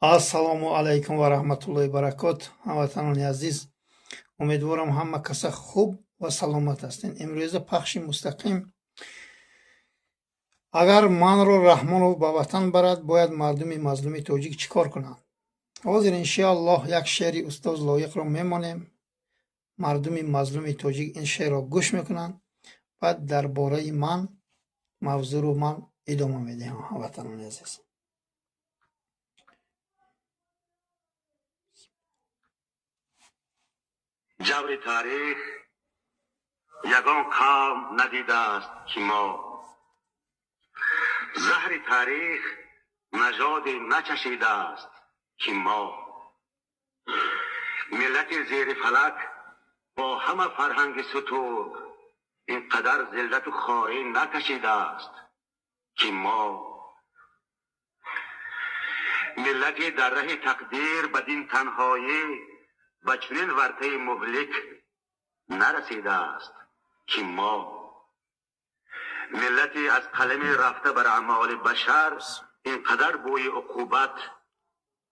Ассалому алайкум ва раҳматуллоҳи баракот. ҳамватанони азиз, умедворам ҳама каса хуб ва саломат ҳастед. имрӯза пахши мустақим. агар манро Раҳмонов ба ватан барад, бояд мардуми мазлуми тоҷик чӣ кор кунанд? ҳозир иншоаллоҳ як шеъри устоз лоиқро мемонем. мардуми мазлуми тоҷик ин шеърро гӯш мекунанд, баъд дар бораи ман мавзӯъро ман идома медиҳам. ҳамватанони азиз, جبر تاریخ یگان قوم ندیده است که ما زهر تاریخ نژاد نچشیده است که ما ملت زیر فلک با همه فرهنگ ستور اینقدر ذلت و خواری نکشیده است که ما ملتی در ره تقدیر بدین تنهایی به چنین ورطه مهلک نرسیده است که ما ملتی از قلم رفته بر اعمال بشر اینقدر بوی عقوبت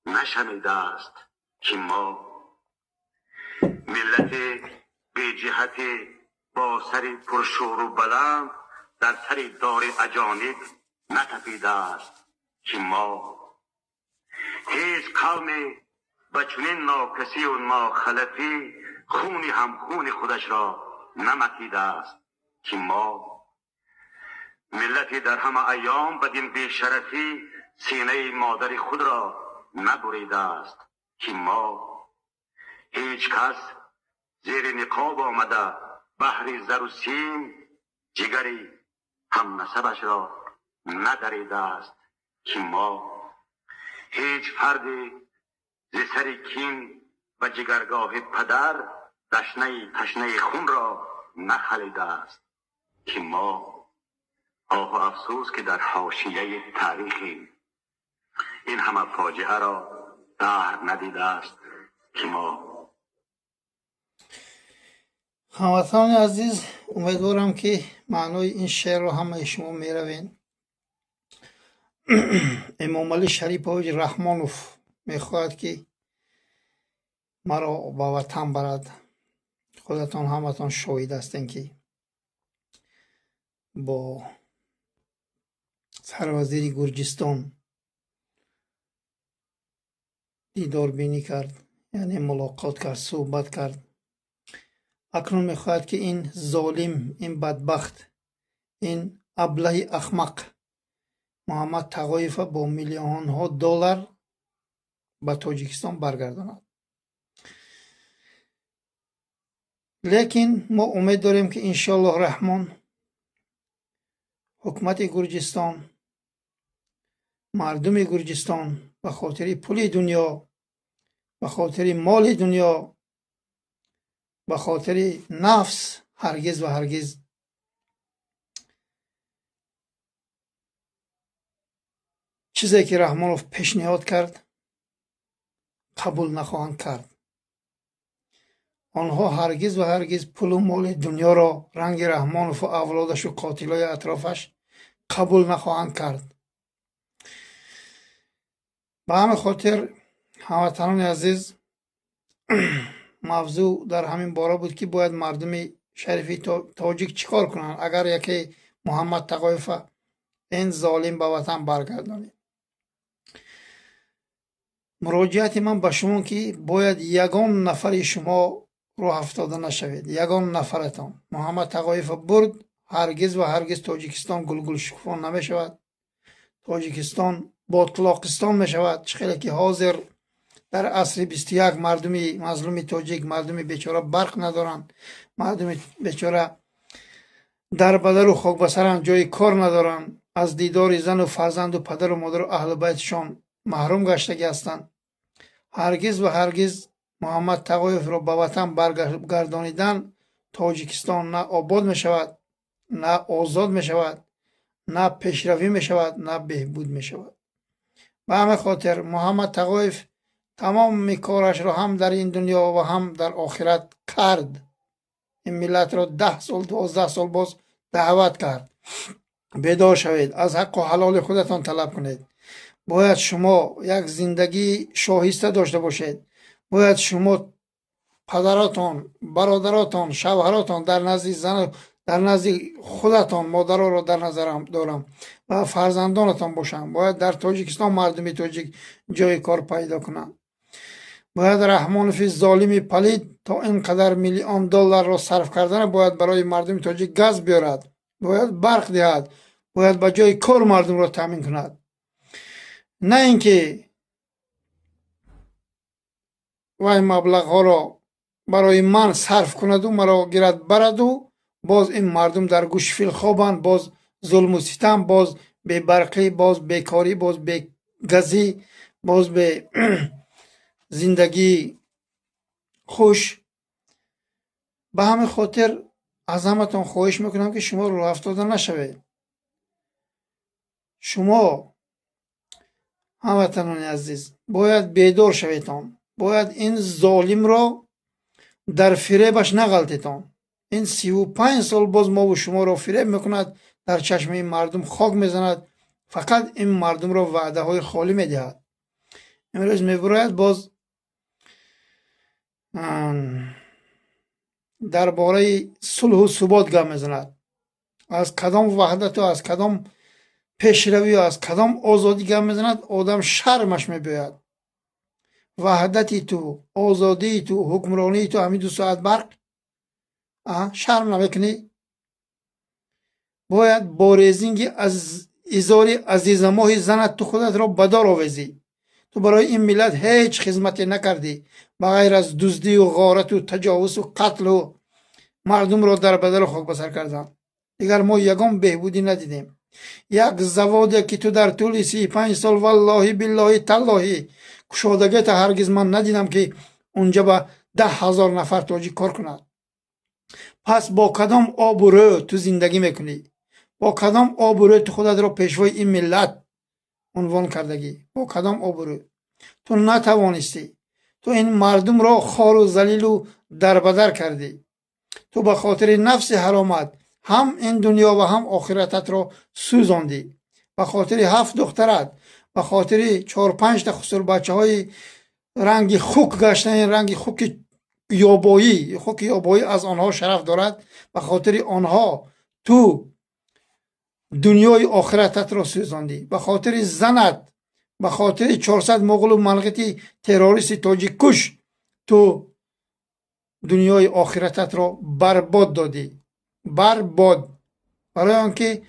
نشنیده است که ما ملتی بی جهتی با سر پرشور و بلند در سر دار اجانب نتپیده است که ما هیچ قومی به چنین ناکسی و ناخلفی خون همخون خودش را نمکیده است که ما ملتی در همه ایام بدین بیشرفی سینه مادر خود را نبریده است که ما هیچ کس زیر نقاب آمده بحر زر و سیم جگری هم نسبش را ندریده است که ما هیچ فردی ز سر کین و جگرگاه پدر تشنه خون را نخلیده است که ما آه و افسوس که در حاشیه تاریخی این همه فاجعه را دهر ندیده است که ما. ҳамватанони азиз, умедворам ки маънои ин шеърро ҳамаи шумо меравед. эмомалӣ шарипович раҳмонов мехоҳад ки маро ба ватан барад. худатон ҳаматон шоҳид ҳастед ки бо сарвазири Гурҷистон дидорбинӣ кард, яъне мулоқот кард, суҳбат кард. акнун мехоҳад ки ин золим, ин бадбахт, ин аблаҳи ахмақ Муҳаммад Тағоевро бо миллионҳо доллар ба Тоҷикистон баргардонад. лекин мо умед дорем ки иншоаллоҳ раҳмон ҳукумати Гурҷистон, мардуми Гурҷистон ба хотири пули дунё, ба хотири моли дунё, ба хотири нафс ҳаргиз ва ҳаргиз чизе ки Раҳмонов пешниҳод кард қабул нахоҳанд кард. онҳо ҳаргиз ва ҳаргиз пулу моли дунёро ранги Раҳмонову авлодашу қотилои атрофаш қабул нахоҳанд кард. ба ҳамин хотир ҳамватанони азиз, мавзӯъ дар ҳамин бора буд ки бояд мардуми шарифи тоҷик чӣ кор кунанд агар яке Муҳаммад Тағоева ин золим ба ватан баргардонид. муроҷиати ман ба шумо ки бояд ягон нафари шумо роҳ афтода нашавед. ягон нафаратон. Муҳаммад Тағоева бурд, ҳаргиз ва ҳаргиз Тоҷикистон гулгулшукуфон намешавад. Тоҷикистон ботлоқистон мешавад. чӣ хеле ки ҳозир дар асри 21 мардуми мазлуми тоҷик, мардуми бечора барқ надоранд, мардуми бечора дар бадару хокбасаранд, ҷои кор надоранд, аз дидори зану фарзанду падару модару аҳлу байтшон маҳрум гаштагӣ ҳастанд. ҳаргиз ва ҳаргиз Муҳаммад Тағоевро ба ватан баргардонидан Тоҷикистон на обод мешавад, на озод мешавад, на пешравӣ мешавад, на беҳбуд мешавад. ба ҳамин хотир Муҳаммад Тағоев тамоми корашро ҳам дар ин дунё ва ҳам дар охират кард. ин миллатро 10 сол 12 сол боз даъват кард. бедор шавед, аз ҳаққу ҳалоли худатон талаб кунед. باید شما یک زندگی شایسته داشته باشید. باید شما پدراتان، برادراتان، شوهراتان در نزد زن، در نزد خودتان، مادرها را در نظرم دارم و فرزندانتان باشند. باید در تاجیکستان مردم تاجیک جای کار پیدا کنند. باید رحمان فی ظالم پلید تا اینقدر میلیون دلار را صرف کردن باید برای مردم تاجیک گاز بیارد، باید برق دهد، باید به جای کار مردم را تامین کند. نه اینکه وای مبلغ ها را برای من صرف کند و مرا گیرد برد و باز این مردم در گوش فیل خوابند، باز ظلم و ستم، باز به برقی، باز بیکاری، باز به گازی، باز به زندگی خوش. به همین خاطر از همتون خواهش میکنم که شما راه افتاده نشوید. شما هموطنان عزیز باید بیدار شویدان. باید این ظالم را در فریبش نغلطیدان. این 35 سال باز ما و شما را فریب میکند، در چشم این مردم خاک میزند، فقط این مردم را وعده های خالی میدهد. امروز میبراید باز درباره صلح و ثبات گپ میزند. از کدام وحدت و از کدام پیشروی و از کدام آزادی گپ میزند، آدم شرمش میباید. وحدتی تو، آزادی تو، حکمرانی تو، همین 2 ساعت برق، شرم نمیکنی؟ باید با ریزینگ از ازار عزیز ماه زنت تو خودت را بدار آویزی. تو برای این ملت هیچ خدمتی نکردی بغیر از دزدی و غارت و تجاوز و قتل و مردم را در بدل خاک بسر کردن. دیگر ما یگان بهبودی ندیدیم. یک زوادی که تو در طول 35 سال والله بالله تالله کشادگیت هرگز من ندیدم که اونجا به 10,000 نفر تاجیک کار کند. پس با کدام آب و رو تو زندگی میکنی؟ با کدام آب و رو تو خودت را پیشوای این ملت عنوان کردگی؟ با کدام آب و رو؟ تو نتوانستی. تو این مردم را خار و ذلیل و دربدر کردی. تو به خاطر نفس حرامت هم این دنیا و هم آخرتت را سوزاندی. به خاطر 7 دخترت، به خاطر 4-5 تا خسر بچه های رنگ خوک گشتن، رنگ خوک یابایی، خوک یابایی از آنها شرف دارد. به خاطر آنها تو دنیای آخرتت را سوزاندی. به خاطر زنت، به خاطر 400 مغول و ملقتی تروریست تاجیک کش تو دنیای آخرتت را برباد دادی. برباد. برای آنکه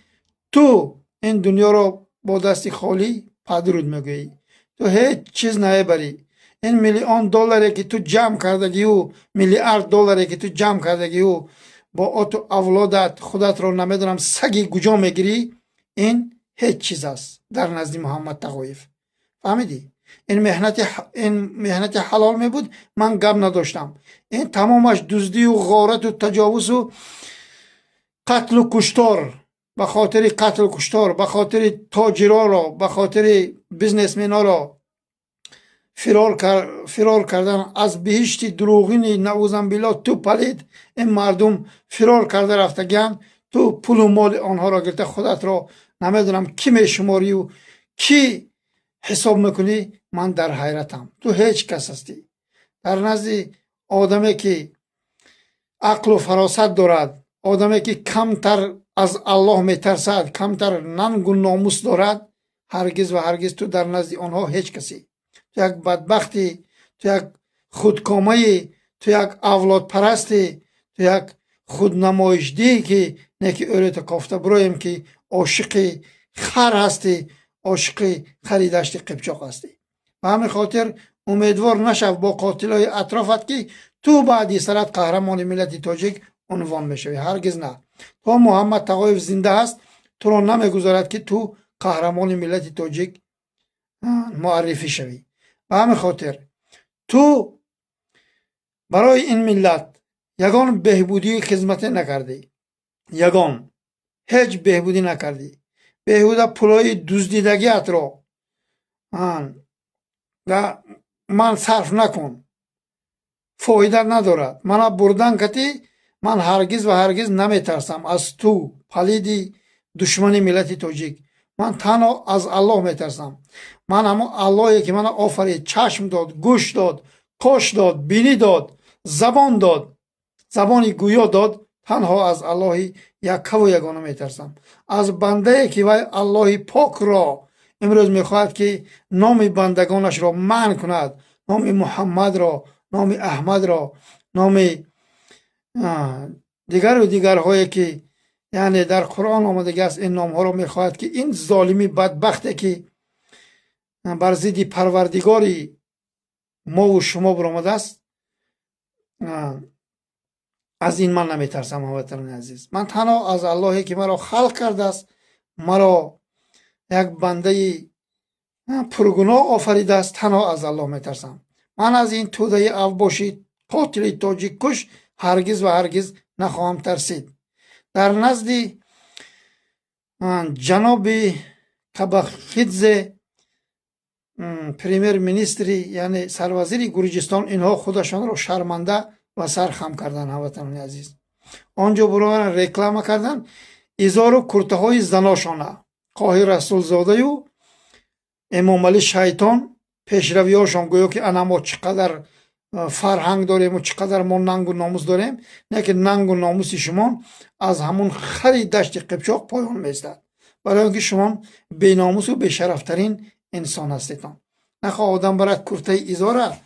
تو این دنیا را با دست خالی پدرود میگویی. تو هیچ چیز نمیبری. این میلیون دلاری که تو جمع کردگی و میلیارد دلاری که تو جمع کردگی و با آت اولادت خودت را نمیدونم سگی کجا میگیری، این هیچ چیز است در نزد محمد تقویف. فهمیدی؟ این مهنت حلال می بود، من گپ نداشتم. این تمامش دزدی و غارت و تجاوز و قتل و کشتار. به خاطر قتل و کشتار، به خاطر تاجرها را، به خاطر بیزنسمن ها را فرار کردن از بهشت دروغین نعوذن بالله تو پلید. این مردم فرار کرده رفتگن، تو پول و مال آنها را گرفته خودت را نمیدونم کی میشماری و کی حساب میکنی. من در حیرتم. تو هیچ کس هستی در نزد آدمی که عقل و فراست دارد، آدمی که کمتر از الله میترسد، کمتر ننگ و ناموس دارد. هرگز و هرگز تو در نزد آنها هیچ کسی. تو یک بدبختی، تو یک خودکامه، تو یک اولاد پرستی، تو یک خودنمایشی که نکی اولت کافته برایم که عاشق خر هستی، عاشق خریدشت قبچاق هستی. و همین خاطر امیدوار نشو با قاتلای اطرافت که تو بعدی سرت قهرمان ملت تاجیک عنوان میشوی. هرگز نه. تا محمد تقویف زنده است تو را نمیگذارد که تو قهرمان ملت تاجیک معرفی شوی. و همین خاطر تو برای این ملت یگان بهبودی خدمت نکردی. یگان هیچ بهبودی نکردی. بهوده پولای دزدیدگیت را و من صرف نکن، فایده ندارد. من بردن کتی من هرگز و هرگز نمیترسم از تو پلیدی دشمن ملت تاجیک. من تنها از الله میترسم. من همون اللهی که من آفرید، چشم داد، گوش داد، کاش داد، بینی داد، زبان داد، زبانی گویا داد. تنها از الله یک و یگانه میترسم. از بنده که وی الله پاک را امروز میخواهد که نام بندگانش را منع کند، نام محمد را، نام احمد را، نام دیگر و دیگرهایی که یعنی در قرآن آمده است، این نام ها را میخواهد که این ظالمی بدبخته که بر ضد پروردگاری ما و شما برآمده است، از این من نمیترسم. هموطنان عزیز، من تنها از اللهی که مرا خلق کرده است، مرا یک بنده پرگناه آفریده است، تنها از الله میترسم. من از این توده اوباشی قاتل تاجیک کش هرگز و هرگز نخواهم ترسید. در نزد جناب کبخیدزه پریمیر منیستری یعنی سروزیر گرجستان، اینها خودشان را شرمنده و سرخم کردن. هموطنان عزیز، آنجا برای رکلام کردن ایزار و کرته های زناشانه قاهی رسول زاده و امام علی شیطان پیشروی هاشان، گویا که انا ما چقدر فرهنگ داریم و چقدر ما ننگ و ناموس داریم، نه که ننگ و ناموس شما از همون خری دشت قبچاق پایان میستد، برای اینکه شما بی ناموس و بی شرفترین انسان هستید. نخواه آدم برای کرته ایزاره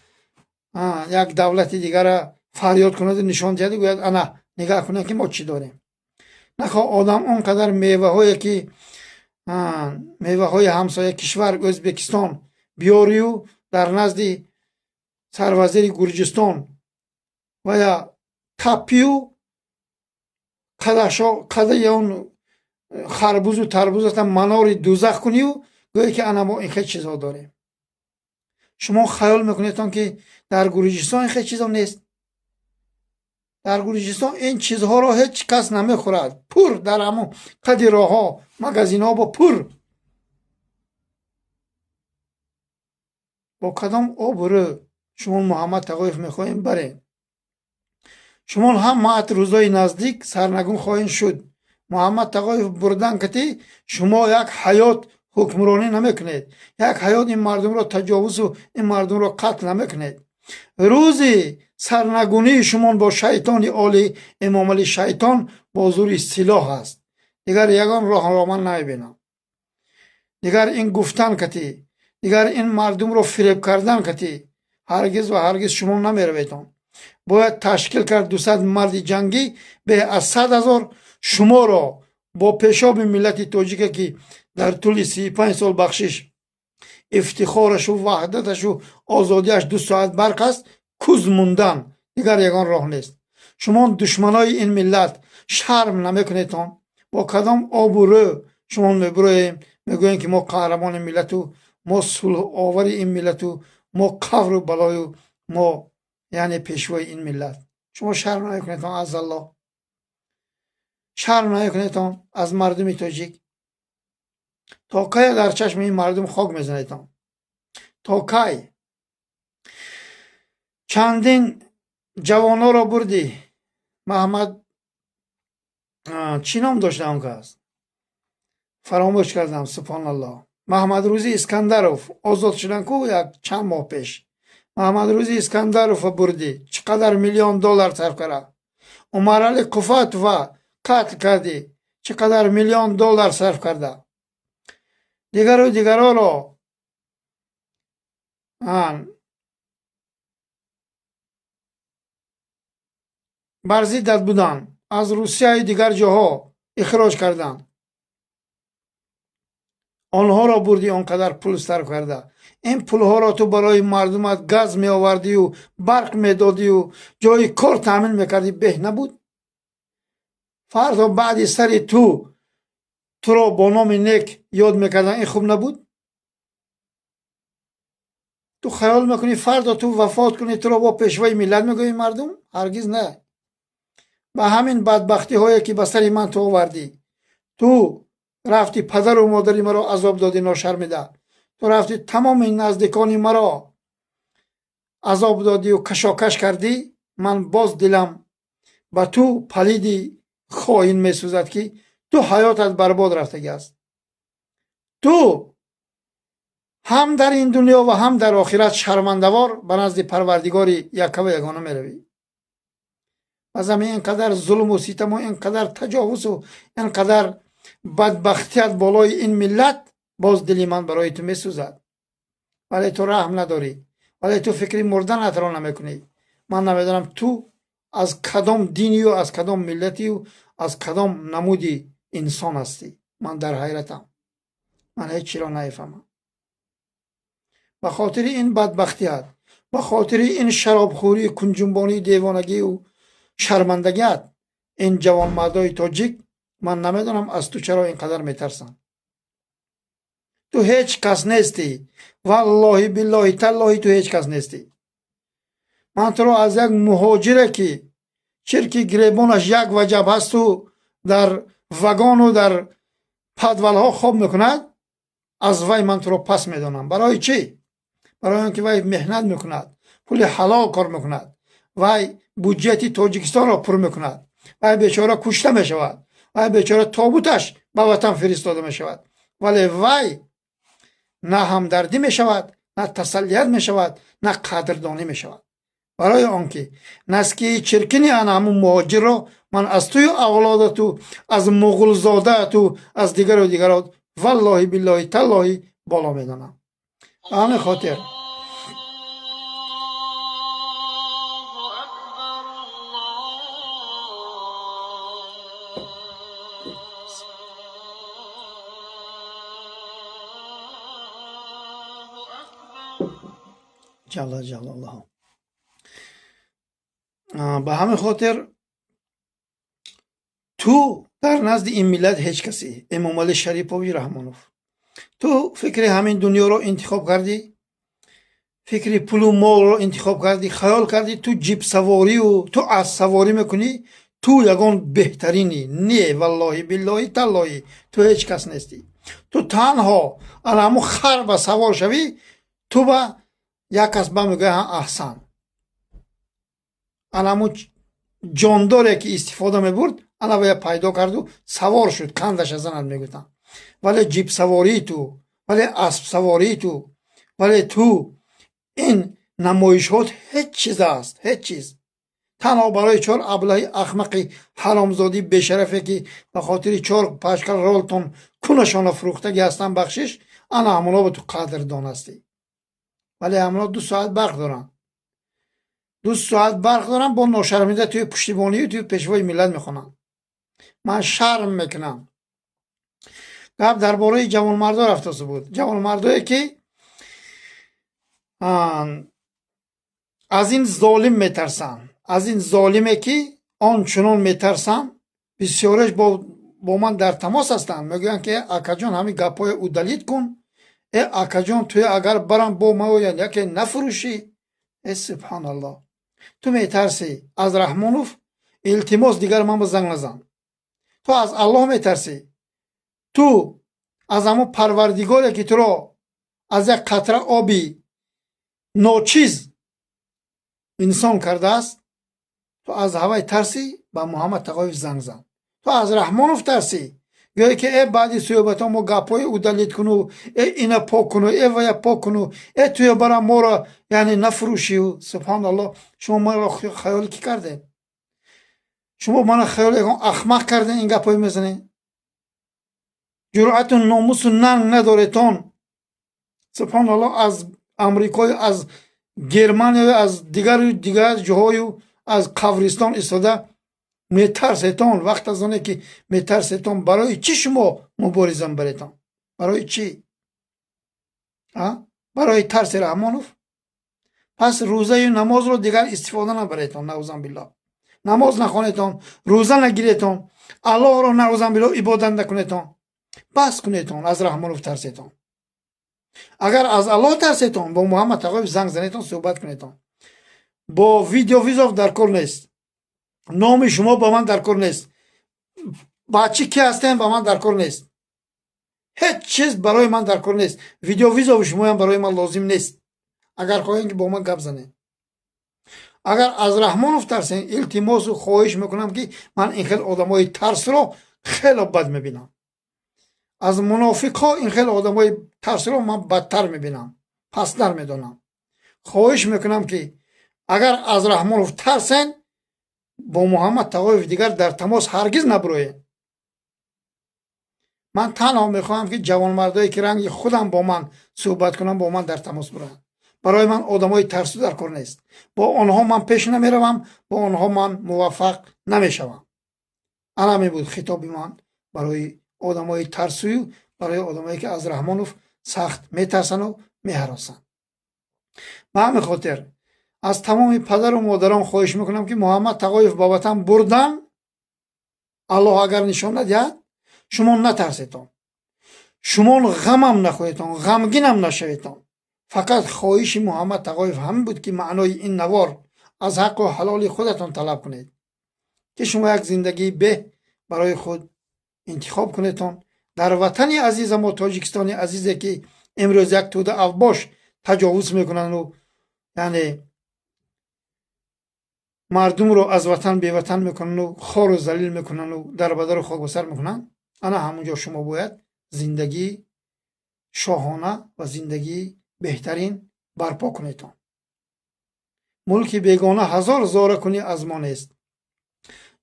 یک دولت دیگر فریاد کند و نشان دهد گوید انا نگاه کنه که ما چی داریم. نخواه آدم اونقدر میوه هایی که میوه های همسایه کشور ازبکستان بیاری و در نزد سروزیر گرجستان و یا تپی و قده اون خربوز و تربوز منار دوزخ کنی و گویی که انا ما این خیلی چیزها داریم. شما خیال میکنید که در گرجستان این خیلی چیزها نیست؟ در گرجستان این چیزها را هیچ کس نمیخورد. پر در همون قد راه ها مگزین ها با پر. با کدام آبرو شما محمد تقایف میخواهیم برین؟ شما هم معت روزای نزدیک سرنگون خواهیم شد. محمد تقایف بردن کتی شما یک حیات حکمرانی نمیکنید، یک حیات این مردم را تجاوز و این مردم را قتل نمیکنید. روزی سرنگونی شما با شیطان عالی امام علی شیطان با زور سلاح است. دیگر یگان راه را من نمیبینم. دیگر این گفتن کتی، دیگر این مردم را فریب کردن کتی هرگز و هرگز شما نمیرویتون. باید تشکیل کرد 200 مرد جنگی به از 100,000 شما را با پیشاب ملت تاجیک که در طول 35 سال بخشش افتخارش و وحدتش و آزادیش 2 ساعت برق است کوز موندن. دیگر یگان راه نیست. شما دشمنای این ملت شرم نمیکنیتون؟ با کدام آبرو شما میبرویم میگوین که ما قهرمان ملت و ما صلح آوری این ملت و ما قفر و بلای و ما یعنی پیشوای این ملت؟ شما شرم نمیکنیتون از الله؟ شرم نمیکنیتون از مردم تاجیک؟ تا کی در چشم این مردم خاک میزنیتون؟ تا کی؟ چندین جوانا را بردی. محمد چی نام داشته اون کس؟ فراموش کردم، سبحان الله. محمد روزی اسکندروف آزاد شدن کو یک چند ماه پیش. محمد روزی اسکندروف بردی، چقدر میلیون دلار صرف کرده. عمر علی قفات و قتل کردی، چقدر میلیون دلار صرف کرده. دیگر و دیگرها را برزی داد بودن، از روسیه دیگر جاها اخراج کردن. آنها را بردی، آنقدر پول صرف کرده. این پول ها را تو برای مردمت گاز می آوردی و برق می دادی و جای کار تامین میکردی، به نبود؟ فردا بعد سر تو را با نام نیک یاد میکردن، این خوب نبود؟ تو خیال میکنی فردا تو وفات کنی تو را با پیشوای ملت میگوی مردم؟ هرگز نه. با همین بدبختی هایی که به سر من تو آوردی، تو رفتی پدر و مادری مرا عذاب دادی ناشرمیده، تو رفتی تمام این نزدیکانی مرا عذاب دادی و کشاکش کردی. من باز دلم با تو پلیدی خائن میسوزد که تو حیاتت برباد رفته است. تو هم در این دنیا و هم در آخرت شرمنده‌وار به نزد پروردگار یک و یگانه میروی. از همین اینقدر ظلم و ستم و اینقدر تجاوز و اینقدر بدبختیت بالای این ملت، باز دلی من برای تو میسوزد. ولی تو رحم نداری، ولی تو فکری مردن را نمیکنی. من نمیدونم تو از کدام دینی و از کدام ملتی و از کدام نمودی انسان هستی. من در حیرتم، من هیچ چی را نمیفهمم. به خاطر این بدبختیت، به خاطر این شرابخوری، کنجنبانی، دیوانگی و شرمندگیت، این جوان مردای تاجیک، من نمیدونم از تو چرا اینقدر میترسن. تو هیچ کس نیستی، والله بالله تالله تو هیچ کس نیستی. من تو رو از یک مهاجره که چرکی گریبانش یک وجب هست و در وگان و در پدولها خواب میکند، از وی من تو رو پس میدانم. برای چی؟ برای اینکه وی مهنت میکند، پول حلال کار میکند، وی بودجه تاجیکستان را پر میکند، وی بیچاره کشته میشود، وی بیچاره تابوتش به وطن فرستاده میشود، ولی وی نه همدردی میشود، نه تسلیت میشود، نه قدردانی میشود. برای آنکه نسکی چرکنی آن همون مهاجر را من از توی اولادت و از مغول زادت و از دیگر و دیگرات والله بالله تالله بالا میدانم. همین خاطر جل جلاله. به همین خاطر تو در نزد این ملت هیچ کسی، امام علی شریفوی رحمانوف، تو فکر همین دنیا رو انتخاب کردی، فکر پول و مال رو انتخاب کردی، خیال کردی تو جیب سواری و تو از سواری میکنی، تو یگان بهترینی. نه والله بالله تالله تو هیچ کس نیستی. تو تنها الان خر به سوار شوی، تو با یک کس بمیگه احسن. الان جانداره که استفاده میبرد انا باید پیدا کرد و سوار شد، کندش زنند میگفتن. ولی جیب سواری تو، ولی اسب سواری تو، ولی تو این نمایشات هیچ چیز است، هیچ چیز. تنها برای چهار ابله احمق حرامزادی بشرفه که به خاطر چهار پشکل رولتون کنشان فروختگی هستن بخشش، انا همونا به تو قدر دانستی. ولی همونا 2 ساعت برق دارن، 2 ساعت برق دارن، با ناشرمیده توی پشتیبانی و توی پیشوای ملت میخونن. من شرم میکنم. گپ درباره جوان مردا رفته بود. جوان مردایی که از این ظالم میترسن، از این ظالمه که آنچنان میترسن، بسیارش با من در تماس هستن. میگن که اکا جان همین گپای او دلیت کن، اکا جان توی اگر برم با ما یکی نفروشی. سبحان الله، تو میترسی از رحمانوف، التماس دیگر من با زنگ نزن. تو از الله میترسی، تو از همون پروردگاری که تو را از یک قطره آبی ناچیز انسان کرده است، تو از هوای ترسی با محمد تقایف زنگ زن. تو از رحمانوف ترسی، گویی که ای بعدی صحبت ما گپای او دلیت کنو، ای اینا پاک کنو، ای ویا پاک کنو، ای توی برا ما را یعنی نفروشی. و سبحان الله، شما ما را خیال کی کرده؟ شما من خیال احمق کرده این گپای میزنه؟ جرأت و ناموس و ننگ ندارتون. سبحان الله، از امریکای، از گرمانیا، از دیگر جاهای، از قبرستان استاده میترسیتون. وقت از آنه که میترسیتون، برای چی شما مبارزه بریتون؟ برای چی؟ برای ترس رحمانوف؟ پس روزه نماز رو دیگر استفاده نبریتون. نعوذ بالله، نماز نخونیتون، روزه نگیریتون، الله رو نعوذ بالله عبادت نکنیتون. بس کنیتون، از رحمانوف ترسیتون. اگر از الله ترسیتون، با محمد تقایف زنگ زنیتون، صحبت کنیتون. با ویدیو ویزاف در کار نیست، نام شما با من در کار نیست، بچه کی هستین با من در کار نیست، هیچ چیز برای من در کار نیست. ویدیو ویزا شما هم برای من لازم نیست. اگر خواهین که با من گپ زنین، اگر از رحمانوف ترسین، التماس و خواهش میکنم که من این خیلی آدمای ترس رو خیلی بد میبینم. از منافقها این خیلی آدمای ترسو رو من بدتر میبینم، پستر میدونم. خواهش میکنم که اگر از رحمانوف ترسن با محمد تقایف دیگر در تماس هرگز نبروین. من تنها میخواهم که جوانمردایی که رنگ خودم با من صحبت کنم با من در تماس برن. برای من آدمای ترسو در کار نیست. با آنها من پیش نمیروم، با آنها من موفق نمیشوم. همین بود خطاب من برای آدمای ترسو، برای آدمایی که از رحمانوف سخت میترسن و میهراسن. به همین خاطر از تمام پدر و مادران خواهش میکنم که محمد تقایف با وطن بردن، الله اگر نشان ندهد شما نترسیتون، شما غمم نخواهیتون، غمگینم نشویتون. فقط خواهش محمد تقایف همین بود که معنای این نوار از حق و حلال خودتون طلب کنید که شما یک زندگی به برای خود انتخاب کنیتون. در وطن عزیز ما تاجیکستان عزیزی که امروز یک توده اوباش تجاوز میکنن و یعنی مردم رو از وطن به وطن میکنن و خار و ذلیل میکنن و در بدر و خاک بسر میکنن، انا همونجا شما باید زندگی شاهانه و زندگی بهترین برپا کنیتون. ملک بیگانه هزار زاره کنی از ما نیست،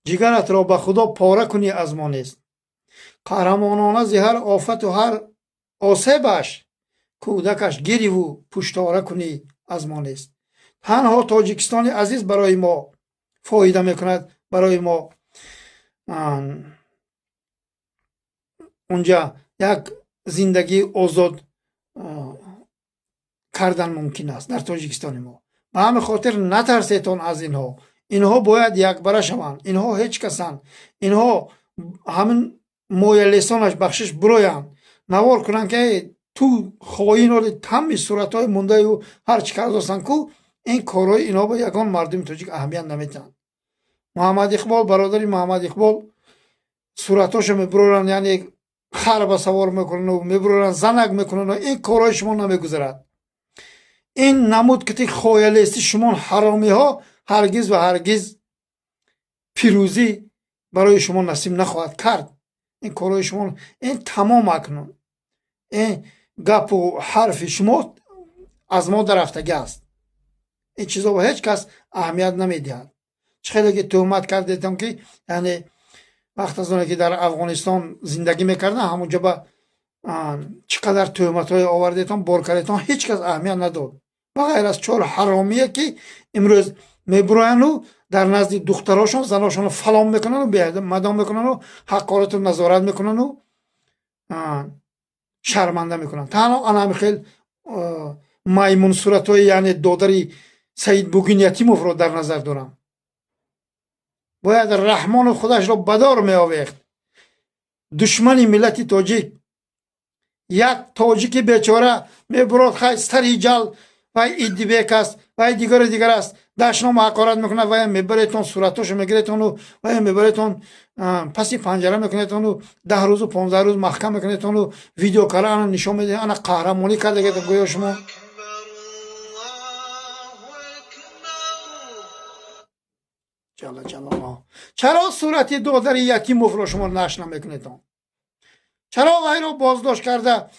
جگرت را به خدا پاره کنی از ما نیست. قهرمانانه زهر آفت و هر آسیبش کودکش گیری و پشتاره کنی از ما نیست. تنها تاجیکستان عزیز برای ما فایده میکند، برای ما اونجا یک زندگی آزاد کردن ممکن است در تاجیکستان ما. به همین خاطر نترسیتون از اینها. اینها باید یک بره شوند. اینها هیچ کسان. اینها همین موی لسانش بخشش برویند نوار کنن که تو خواهی رو تمام صورتهای مونده و هر چی کرده هستن که این کارهای اینا به یگان مردم تاجیک اهمیت نمیتن. محمد اقبال، برادری محمد اقبال صورتاشو میبرورن، یعنی خر سوار میکنن و میبرورن زنک میکنن و این کارهای شما نمیگذرد. این نمود که خایلیستی شما حرامی ها هرگز و هرگز پیروزی برای شما نصیب نخواهد کرد. این کارهای شما این تمام اکنون این گپ و حرف شما از ما در رفتگی است. این چیزا به هیچ کس اهمیت نمیدهد. خیلی که تهمت کردیدم که یعنی وقت از اونه که در افغانستان زندگی میکردن همونجا به چقدر تهمت های آوردیتان بار کردیتان هیچ کس اهمیت نداد، بغیر از 4 حرامیه که امروز میبروین و در نزد دختراشون زناشون فلان میکنن و بیاد مدام میکنن و حقارت و نظارت میکنن و شرمنده میکنن. تنها آن هم خیلی مایمون صورت های یعنی دادری سید بوگین یتیموف رو در نظر دارم. باید رحمان خودش را بدار می آویخت. دشمنی ملت تاجیک، یک تاجیک بیچاره می براد خیستری جل و ایدی بیک است و دیگر است دشنام حقارت میکنه و میبریتون صورتاشو میگیریتون و میبریتون پسی پنجره میکنیتون و 10 روز و 15 روز محکم میکنیتون و ویدیو کار انا نشون میده انا قهرمانی کرده که گویا شما. جل جلاله چرا صورتی دادر یتیموف رو شما نشر نمیکنیتون؟ چرا وی رو بازداشت کرده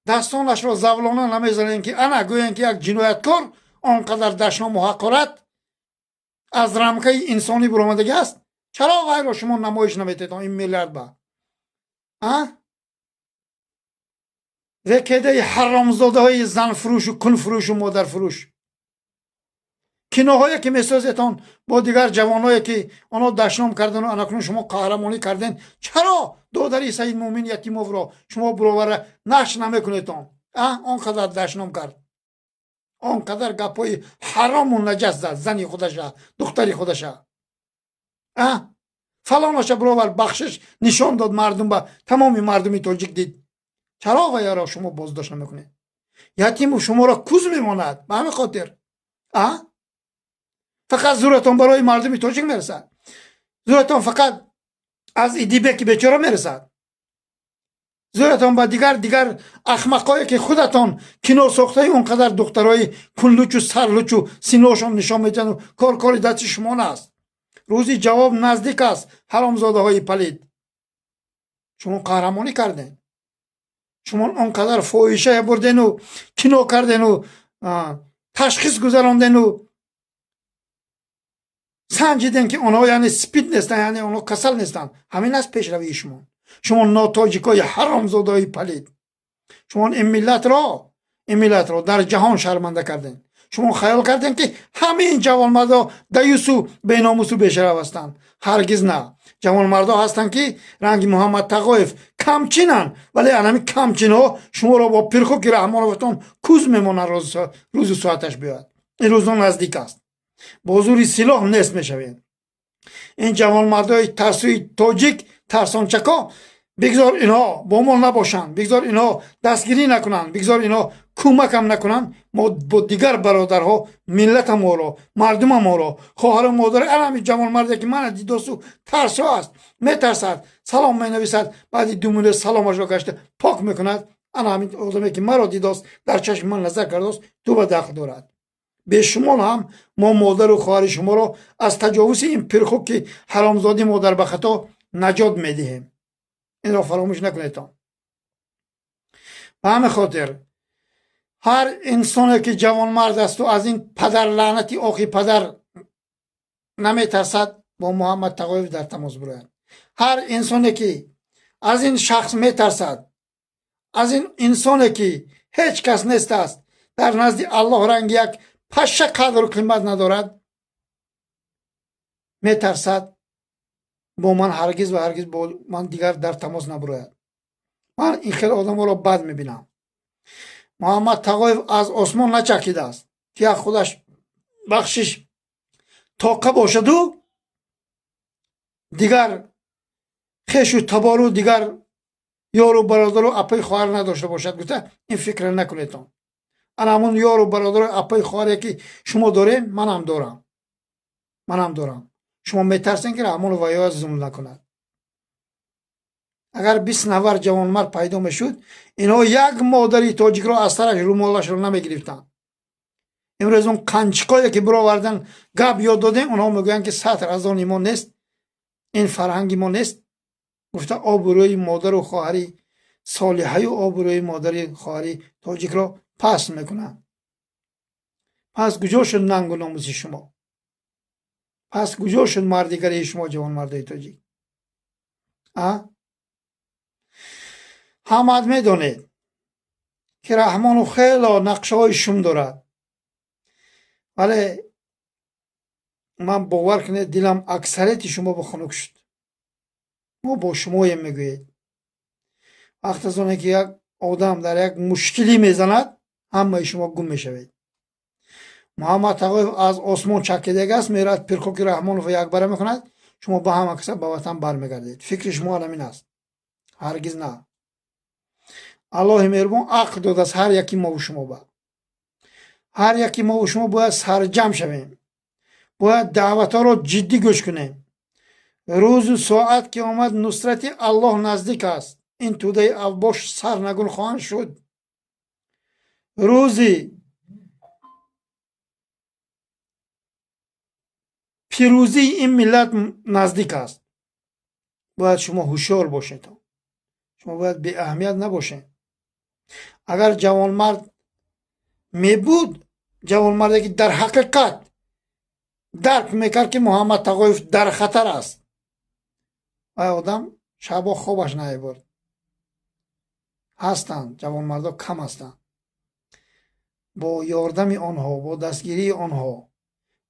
دستانش رو زولانه نمیزنین که انا گوین که یک جنایتکار آنقدر دشنام و حقارت از رمکه انسانی برآمدگی است؟ چرا وی رو شما نمایش نمیدیدون این میلیارد با وکیده حرامزاده های زن فروش و کن فروش و مادر فروش کناهایی که میسازیتون با دیگر جوانایی که آنها دشنام کردن و اناکنون شما قهرمانی کردن، چرا دادری سید مومن یتیموف را شما برابر نشر نمیکنیتون؟ آنقدر دشنام کرد، آنقدر گپای حرام و نجس زد زنی خودشه دختری خودشه، فلانش برابر بخشش نشان داد مردم با تمامی مردمی تاجیک دید. چرا وی را شما بازداشت نمیکنید؟ یتیم شما را کوز میماند. به همین خاطر فقط زورتان برای مردمی تاجیک میرسد، زورتان فقط از ایدیبه که بیچاره میرسد، زورتان با دیگر احمقایی که خودتان کنار ساخته اونقدر دخترای کنلوچ و سرلوچ و سینه‌شان نشان میدن و کار دست شما است. روزی جواب نزدیک است. حرامزاده های پلید، شما قهرمانی کردین. شما اونقدر فاحشه بردین و کنو کردین و تشخیص گذراندین و سنجیدین که اونها یعنی سپید نیستن، یعنی اونها کسل نیستن. همین است پیشروی شما. شما ناتاجیکای حرامزادای پلید، شما این ملت را در جهان شرمنده کردین. شما خیال کردین که همین جوانمردا دیوسو بیناموسو بشرف هستند. هرگز نه. جوانمردا هستند که رنگ محمد تقایف کمچینن، ولی همین کمچین ها شما را با پرخو که رحمانوتان کوز میمونن روز ساعتش بیاد. این روزا نزدیک است. با حضور سلاح نیست میشوید. این جوانمردای ترسوی تاجیک ترسانچکا بگذار اینها با ما نباشند، بگذار اینها دستگیری نکنند، بگذار اینها کمک هم نکنند. ما با دیگر برادرها ملت ما را، مردم ما را، خواهر مادر علمی جوان مرده که من دیدوسو ترسو است، میترسد، سلام می نویسد، بعدی 2 مونه سلامش را گشته پاک میکند. انا همین آدمی که مرا دیداست در چشم من نظر کرداست تو به داخل دارد. به شما هم ما مادر و خواهر شما را از تجاوز این پرخوک که حرامزادی مادر به خطا نجات میدهیم. این را فراموش نکنید. به همین خاطر هر انسانی که جوان مرد است و از این پدر لعنتی آخی پدر نمیترسد با محمد تقایف در تماس براید. هر انسانی که از این شخص میترسد، از این انسانی که هیچ کس نیست است، در نزد الله رنگ یک پشه قدر و قیمت ندارد، میترسد با من هرگز و هرگز با من دیگر در تماس نبراید. من این خیلی آدم را بد میبینم. محمد تقایف از آسمان نچکیده است که خودش بخشش طاقه باشد و دیگر خیش و تبار و دیگر یار و برادر و اپای خواهر نداشته باشد. گفته این فکر نکنید. انا همون یار و برادر و اپای خواهری که شما دارین من هم دارم. شما میترسین که همون ویا زمون نکند. اگر 20 نفر جوانمرد پیدا میشد، اینا یک مادری تاجیک را از سرش رومالش رو نمیگرفتن. امروز اون قنچکایی که برآوردن گپ یاد دادن، اونها میگوین که سطر از آن ما نیست، این فرهنگ ما نیست. گفته آبروی مادر و خواهری صالحه و آبروی مادر خواهری تاجیک را پس میکنن. پس کجا شد ننگ و ناموس شما؟ پس کجا شد مردیگری شما جوان مردای تاجیک؟ همه میدونید که رحمان و خیلی نقشه های شوم دارد، ولی من باور کنید دلم اکثریت شما با خنک شد. ما با شما میگوید وقت از اونه که یک آدم در یک مشکلی میزند همه شما گم میشوید. محمد تقایف از آسمان چکیده است، میرد پرکوک رحمان رو یک بره میکند، شما با هم اکثر به وطن برمیگردید. فکر شما همین است؟ هرگز نه. الله مهربان عقل داد از هر یکی ما و شما با. هر یکی ما و شما باید سرجم شویم. باید دعوت ها را جدی گوش کنیم. روز و ساعت که آمد نصرت الله نزدیک است. این توده اوباش سرنگون خواهند شد. روزی پیروزی این ملت نزدیک است. باید شما هوشیار باشید. شما باید بی اهمیت نباشید. اگر جوانمرد می بود، جوانمردی که در حقیقت درک میکرد که محمد تقایف در خطر است، و آدم شبا خوابش نمیبرد. هستند جوانمردا کم هستند، با یاردم آنها، با دستگیری آنها،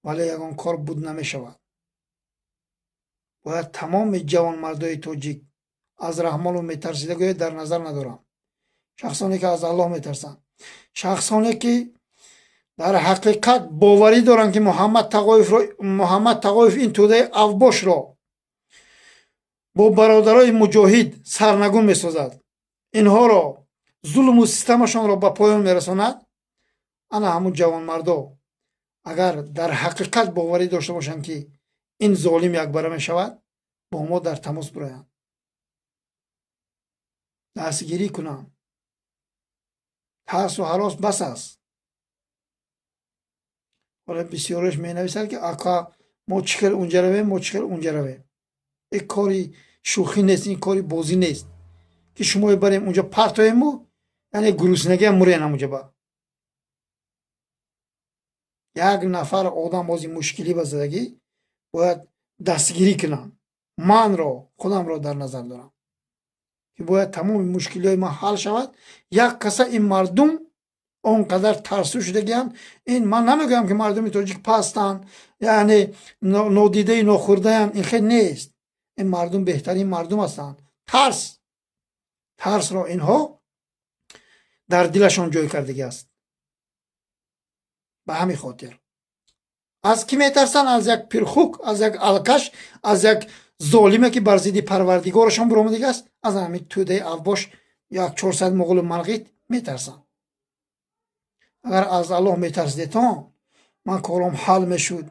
ولی یگان کار بود نمیشود. باید تمام جوانمردای تاجیک از رحمان و میترسیدگی در نظر ندارم. شخصانی که از الله میترسن، شخصانی که در حقیقت باوری دارن که محمد تقایف این توده اوباش را با برادرای مجاهد سرنگون میسازد، اینها را ظلم و سیستمشان را به پایان میرساند. انا همون جوانمردا اگر در حقیقت باوری داشته باشند که این ظالم یک باره میشود، با ما در تماس برایند، دستگیری کنند. ترس و هراس بس است. ولی بسیارش می نویسد که آقا ما چکل اونجا رویم، ما چکل اونجا رویم. این کاری شوخی نیست، این کاری بازی نیست که شما بریم اونجا پرتاییم و یعنی گرسنگی موره نموجبا یک نفر آدم بازی مشکلی با زدگی باید دستگیری کنن. من را خودم را در نظر دارم که باید تمام مشکلی های ما حل شود. یک کسا این مردم اونقدر ترسو شده گیان. این من نمیگم که مردم تاجیک پستن یعنی نادیده نخورده، این خیلی نیست. این مردم بهترین مردم هستند. ترس را اینها در دلشان جای کردگی است. به همین خاطر از کی میترسن؟ از یک پرخوک، از یک الکش، از یک ظالمه که بر ضد پروردگارشان برآمده است. از همین توده اوباش یک 400 مغول مرغیت میترسن. اگر از الله میترسیدتان من کارم حل میشد،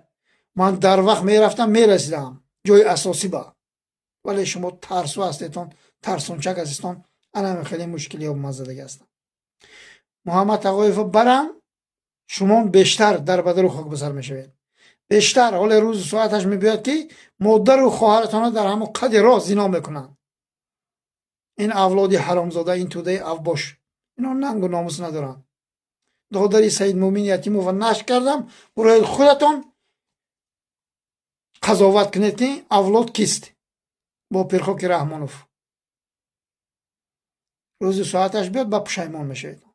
من در وقت میرفتم میرسیدم جای اساسی با. ولی شما ترسو هستیتان، ترسونچک هستیتان، انا خیلی مشکلی ها مزدگی هستن. محمد تقایف برن شما بیشتر در بدر و خاک بسر میشوید. بیشتر حال روز ساعتش میبیاد که مادر و خواهرتان در همون قد راه زنا میکنن. این اولاد حرامزاده، این توده اوباش، اینا ننگ و ناموس ندارن. دادر سید مومن یتیمو و نشر کردم. برای خودتان قضاوت کنید که اولاد کیست با پرخوک رحمانوف. روز ساعتش بیاد با پشیمان میشوید.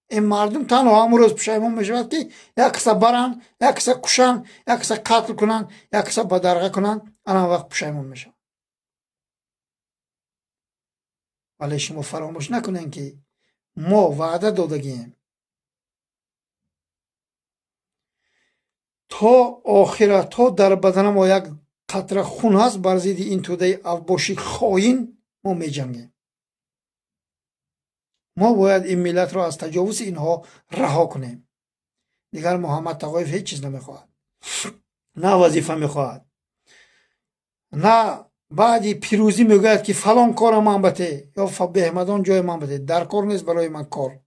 این مردم تنها همون روز پشیمان میشود که یک کسا برن، یک کسا کشن، یک کسا قتل کنن، یک کسا بدرقه کنن، انا وقت پشیمان میشن. ولی شما فراموش نکنین که ما وعده دادگیم تا آخرت، تا در بدن ما یک قطره خون هست بر ضد این توده اوباشی خائن ما میجنگیم. ما باید این ملت را از تجاوز اینها رها کنیم. دیگر محمد تقایف هیچ چیز نمیخواهد، نه وظیفه میخواهد، نه بعدی پیروزی میگوید که فلان کار من بده یا بهمدان جای من بده. در کار نیست برای من کار.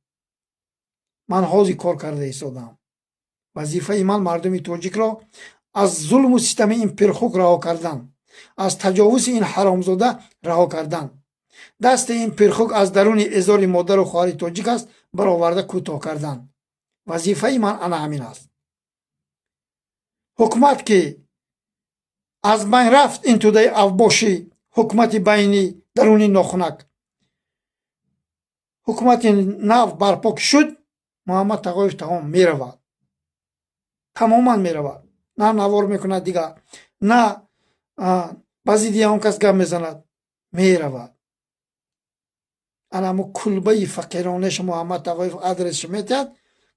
من حاضر کار کرده ایستادم. وظیفه من مردم تاجیک را از ظلم و ستم این پرخوک رها کردن، از تجاوز این حرامزاده رها کردن. دست این پرخوک از درون ازار مادر و خواهر تاجیک است برآورده کوتاه کردن. وظیفه من انا همین است. حکومت که از بین رفت، این توده اوباشی، حکومت بینی درونی ناخنک، حکومت نو برپا شد، محمد تقایف تمام میرود، تماما میرود. نه نوار میکند دیگه، نه بعضی دیگه هم کس گم میزند، میرود. انمو کلبه فقیرانش محمد تقایف ادرسش میتید.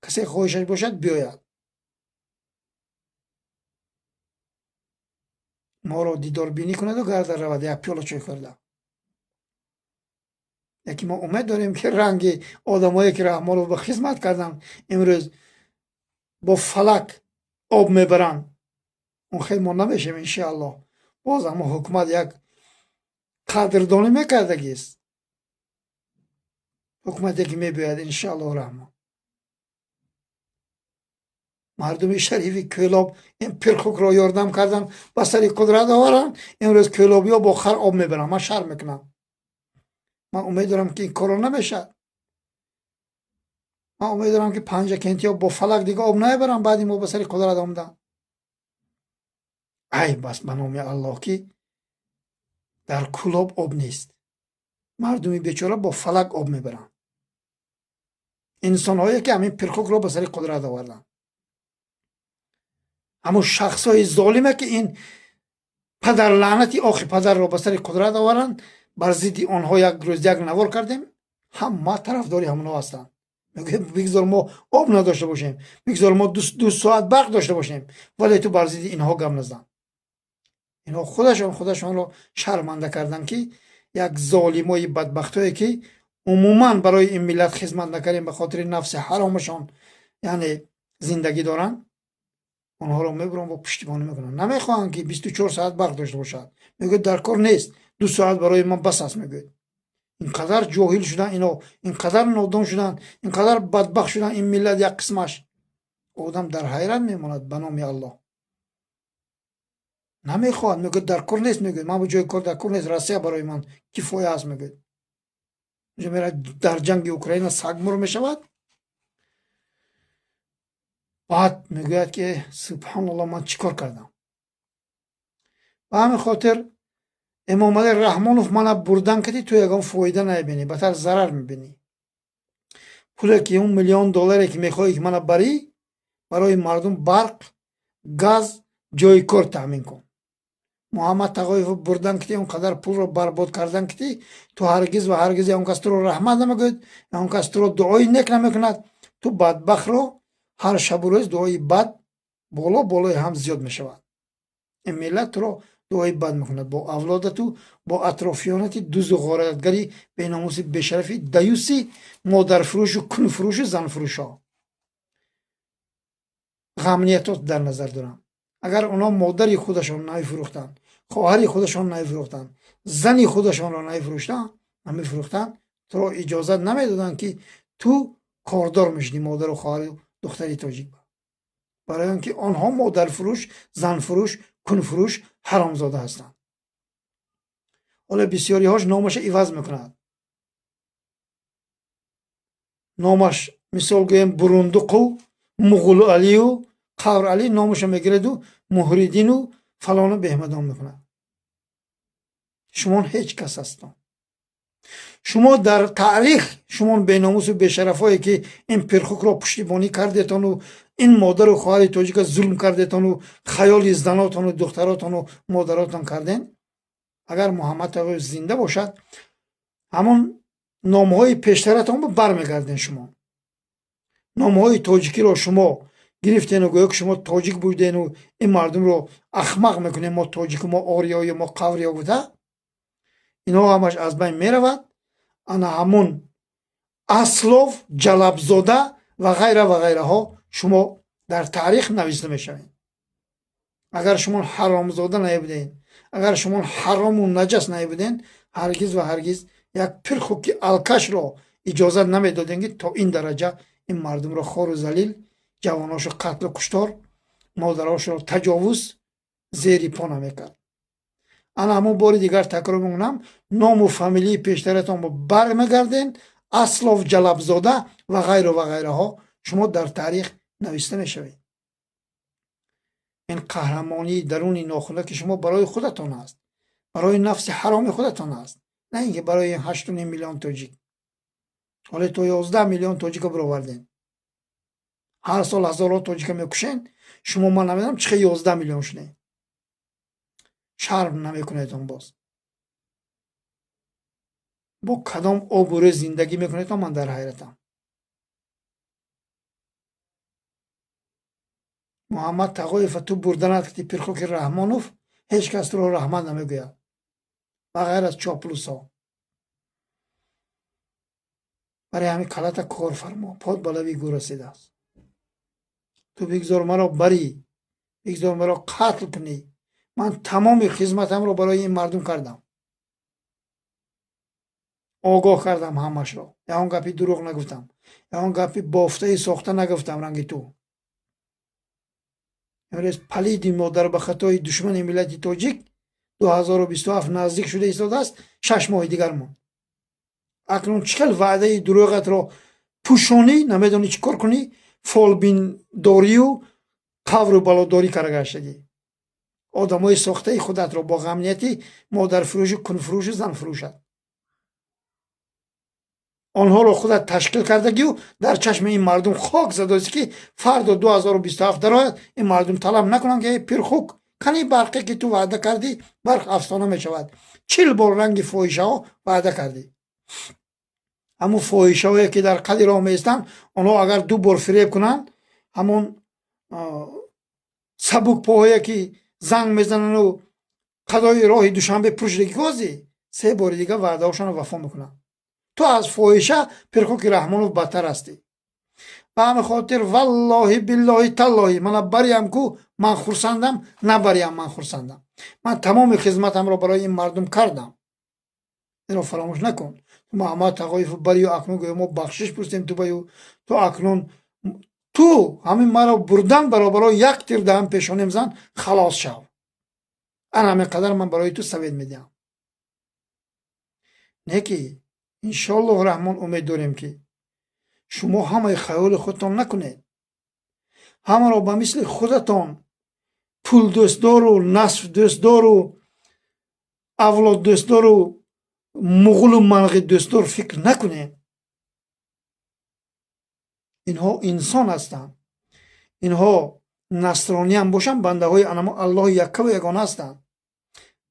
کسی خواهشش باشد بیاید ما رو دیدار بینی کند و گرد رود یک پیاله چای کرده. یکی ما امید داریم که رنگ آدمایی که رحمان رو به خدمت کردن امروز با فلک آب میبرن، اون خیلی ما نمیشیم انشاءالله. باز اما حکومت یک قدردانی میکردگی است. حکومتی که میباید انشاءالله رحمان. مردم شریفی کلاب این پرخوک را یاردم کردن با سری قدرت آورن. امروز کلابی ها با خر آب میبرن. من شرم میکنم. من امید دارم که این کارا نمیشه. من امید دارم که 5 کنتی ها با فلک دیگه آب نمیبرن. بعدی ما با سری قدرت آمدن. ای بس به نام الله که در کلاب آب نیست. مردمی بیچاره با فلک آب میبرن. انسان هایی که همین پرخوک را با سری قدرت آوردن. اما شخص های ظالمه که این پدر لعنتی آخی پدر را به سر قدرت آورن، بر ضد آنها یک روز یک نوار کردیم. هم ما طرفداری همونا هستن. میگه بگذار ما آب نداشته باشیم، بگذار ما دو ساعت برق داشته باشیم، ولی تو بر ضد اینها گم نزن. اینها خودشان را شرمنده کردن که یک ظالمای بدبختایی که عموما برای این ملت خدمت نکردن به خاطر نفس حرامشان یعنی زندگی دارن، اونها رو میبرن و پشتیبانی میکنن. نمیخوان که 24 ساعت برق داشته باشد. میگه در کار نیست، 2 ساعت برای من بس است. میگه اینقدر جاهل شدن اینا، اینقدر نادان شدن، اینقدر بدبخت شدن این ملت. یک قسمش آدم در حیرت میماند. به نام الله نمیخواد. میگه در کار نیست. میگه من با جای کار در کار نیست، روسیه برای من کفایه است. میگه اونجا میره در جنگ اوکراین سگمور میشود. بعد میگوید که سبحان الله من چیکار کردم. به همین خاطر امام علی رحمانوف منو بردن کردی تو یگان فایده نمیبینی، بهتر ضرر میبینی. پولی که اون $1,000,000 که میخوای که منو بری برای مردم برق، گاز، جای کار تامین کن. محمد تقایف بردن کردی اونقدر پول رو برباد کردن کردی تو هرگز و هرگز اون کس تو رو رحمت نمیگوید، اون کس تو رو دعای نک نمیکند. تو بدبخت رو هر شب و روز دعای بد بالای هم زیاد میشود. این ملت رو دعای بد میکند با اولاد تو، با اطرافیانت دوز و غارتگری، بیناموسی، بشرفی، دیوسی، مادر فروش و کن فروش و زن فروش ها. غمنیتات در نظر دارم. اگر اونا مادری خودشان نمیفروختن، خواهری خودشان نمیفروختن، زنی خودشان را نمیفروختن، نمیفروختن، تو را اجازه نمیدادن که تو کاردار میشدی مادر و خواهر و دختری تاجیک. برای اینکه آنها مادر فروش، زن فروش، کن فروش، حرامزاده هستند. حالا بسیاری هاش نامش عوض میکند. نامش مثال گویم بروندوق و مغول علی و قور علی نامش میگیرد و محریدین و فلان و بهمدان میکند. شما هیچ کس هستند. شما در تاریخ شما بیناموس و بشرفایی که این پرخوک را پشتیبانی کردیتان و این مادر و خواهر تاجیک ظلم کردیتان و خیال زناتان و دختراتان و مادراتان کردین، اگر محمد تقی زنده باشد همون نامهای پیشترتان برمیگردین. شما نامهای تاجیکی را شما گرفتین و گویا که شما تاجیک بودین و این مردم رو احمق میکنین، ما تاجیک، ما آریایی، ما قوریا بوده. اینا همش از بین میرود. انا همون اصلاف، جلبزاده و غیره ها شما در تاریخ نوشته میشوین. اگر شما حرامزاده نبودین، اگر شما حرام و نجس نبودین، هرگز و هرگز یک پرخوکی الکش را اجازه نمیدادین که تا این درجه این مردم را خار و ذلیل، جواناشو قتل و کشتار، مادرهاش را تجاوز زیر پا نمیکرد. انا همون بار دیگر تکرار میکنم، نام و فامیلی پیشترتان با برمیگردین، اصلاف، جلبزاده و غیره ها شما در تاریخ نوشته میشوید. این قهرمانی درونی ناخالق شما برای خودتان است، برای نفس حرام خودتان است، نه اینکه برای 8.5 میلیون تاجیک. حالا تو 11 میلیون تاجیک برآوردین، هر سال هزارات تاجیک میکشین، شما ما نمیدونم چه 11 میلیون شدین. شرم نمیکنیتون. باز با کدام آبروی زندگی میکنید؟ من در حیرتم. محمد تقای فتو بردنت که پرخوک رحمانوف هیچ کس رو رحمت نمیگوید بغیر از چاپلوس ها. برای همین کلت کار فرما پاد بلوی گو رسیده است. تو بگذار مرا بری، بگذار مرا قتل کنی. من تمام خدمتم رو برای این مردم کردم، آگاه کردم همش رو. یا اون گپی دروغ نگفتم، یا اون گپی بافته ساخته نگفتم. رنگی تو امروز پلیدی مادر به خطای دشمن ملت تاجیک 2027 نزدیک شده ایستاده است. 6 ماه دیگر مون. اکنون چقدر وعده دروغت رو پوشونی، نمیدونی چی کار کنی، فالبین داری و قور و بلاداری کرده شدی. آدمای ساخته خودت رو با غمنیتی مادر فروش، کن فروش و زن فروشت. آنها رو خودت تشکیل کردگی و در چشم این مردم خاک زداست که فردا 2027 درآید این مردم طلب نکنن که پرخوک کنی برقی که تو وعده کردی برق افسانه می شود. 40 بار رنگ فاحشه ها وعده کردی. همون فاحشه هایی که در قد راه میستن، آنها اگر 2 بار فریب کنن، همون سبک پاهایی که زنگ میزنن و قضای راه دوشنبه پروژدگی گازی 3 بار دیگه وعده هاشون رو وفا میکنن. تو از فاحشه پرخوک رحمانوف بدتر هستی. به همین خاطر والله بالله تالله من بریم کو من خرسندم، نبریم من خرسندم. من تمام خدمتم رو برای این مردم کردم. این رو فراموش نکن. محمد تقایف بری و اکنون گویا ما بخشش پرسیم تو بیو، تو اکنون تو همین مرا بردن برای یک تیر دهم پیشانیم زن خلاص شو. انا همین قدر من برای تو سوید میدم. نه که انشالله رحمان امید داریم که شما همه خیال خودتان نکنید، همه را به مثل خودتان پول دوستدار و نصف دوستدار و اولاد دوستدار و مغول و منغی دوستدار فکر نکنید. اینها انسان هستند، اینها نصرانی هم باشند بنده های الله یکه و یگانه هستند.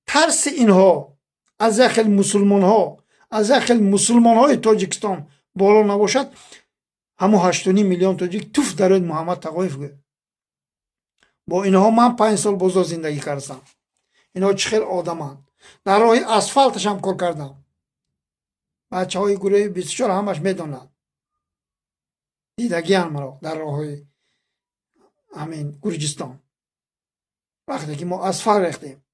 ترس اینها از داخل مسلمان ها، از داخل مسلمان های تاجیکستان بالا نباشد، همو 8.5 میلیون تاجیک توف درود محمد تقایف گوید. با اینها من 5 سال بازار زندگی کردم. اینها چه خیلی آدمند. در راه اسفالتش هم کار کردم. بچه های گروه 24 همش میدونند، دیدگی هم مرا در راه همین گرجستان وقتی که ما اسفال ریختیم.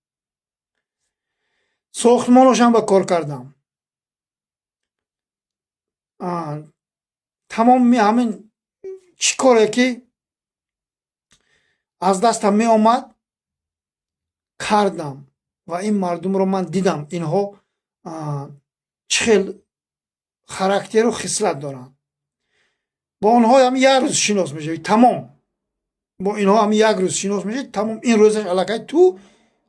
ساختمانش هم با کار کردم. تمام همین چی کاره که از دستم می آمد کردم و این مردم رو من دیدم اینها چه خاراکتر و خصلت دارن. با آنها هم یک روز شناس میشه تمام، با اینها هم یک روز شناس میشه تمام. این روزش علاقه تو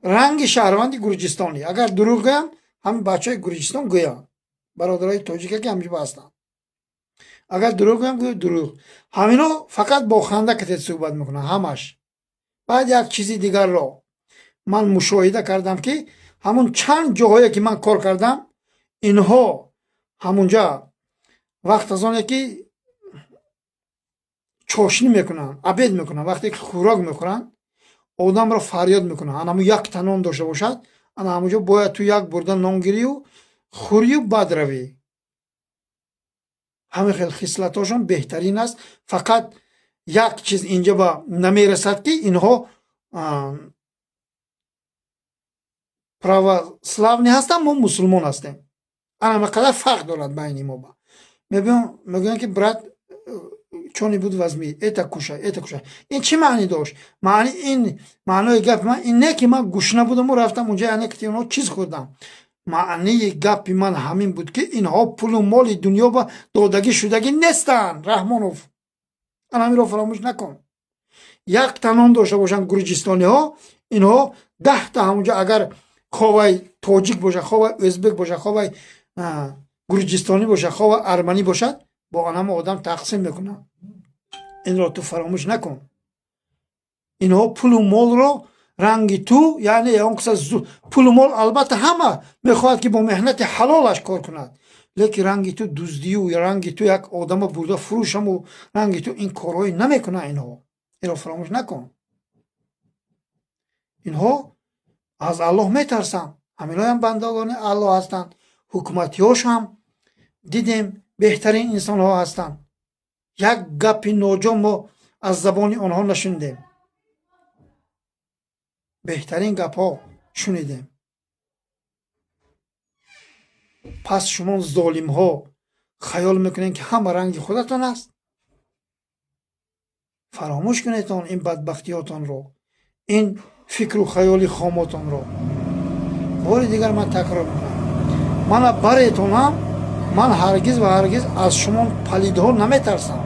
رنگ شهروندی گرجستانی. اگر دروغ گویم همین بچه های گرجستان گویم، برادرای تاجیک که همیشه هستن. اگر دروغ گویم دروغ. همینا فقط با خنده که صحبت میکنن همش. بعد یک چیزی دیگر را من مشاهده کردم که همون چند جاهایی که من کار کردم اینها همونجا وقت از آنه که چاشنی میکنن، عبید میکنن، وقتی که خوراک میکنن آدم را فریاد میکنن. همون یک تنان داشته باشد انا همونجا باید تو یک بردن نان گیری و خوری و بد روی. همه خیلی خصلتاشون بهترین است. فقط یک چیز اینجا با نمیرسد که اینها پراوسلاونی هستن، ما مسلمان هستیم. انا قدر فرق دارد بین ما. با میگن که برات چونی بود وزمی ایتا کوشه. این چی معنی داشت؟ معنی این معنای گپ من این نه که من گوش نبودم و رفتم اونجا یعنی که اونها چیز خوردم. معنی گپ من همین بود که اینها پول و مال دنیا با دادگی شدگی نیستن. رحمانوف انا همین رو فراموش نکن. یک تنان داشته باشن گرجستانی ها، اینها 10 تا همونجا اگر خواه تاجیک باشه، خواه ازبک باشه، خواه گرجستانی باشه، خواه ارمنی باشد با آنها آدم تقسیم میکنن. این را تو فراموش نکن. اینها پول و مال رو رنگی تو یعنی اون کسا پول و مال البته همه میخواد که با مهنت حلالش کار کند، لیکن رنگی تو دزدی و یا رنگی تو یک آدم برده فروشم و رنگی تو این کارهایی نمیکنه. اینها این را فراموش نکن. اینها از الله میترسن. همینا هم بندگان الله هستند. حکومتیاش هم دیدیم بهترین انسان ها هستند. یک گپی ناجام از زبان آنها نشوندیم. بهترین گپ ها شنیدیم. پس شما ظالم ها خیال میکنین که همه رنگ خودتان است. فراموش کنیتان این بدبختیاتان رو، این فکر و خیال خاماتان رو. بار دیگر من تکرار میکنم، من برایتونم، من هرگز و هرگز از شما پلیدها نمیترسم.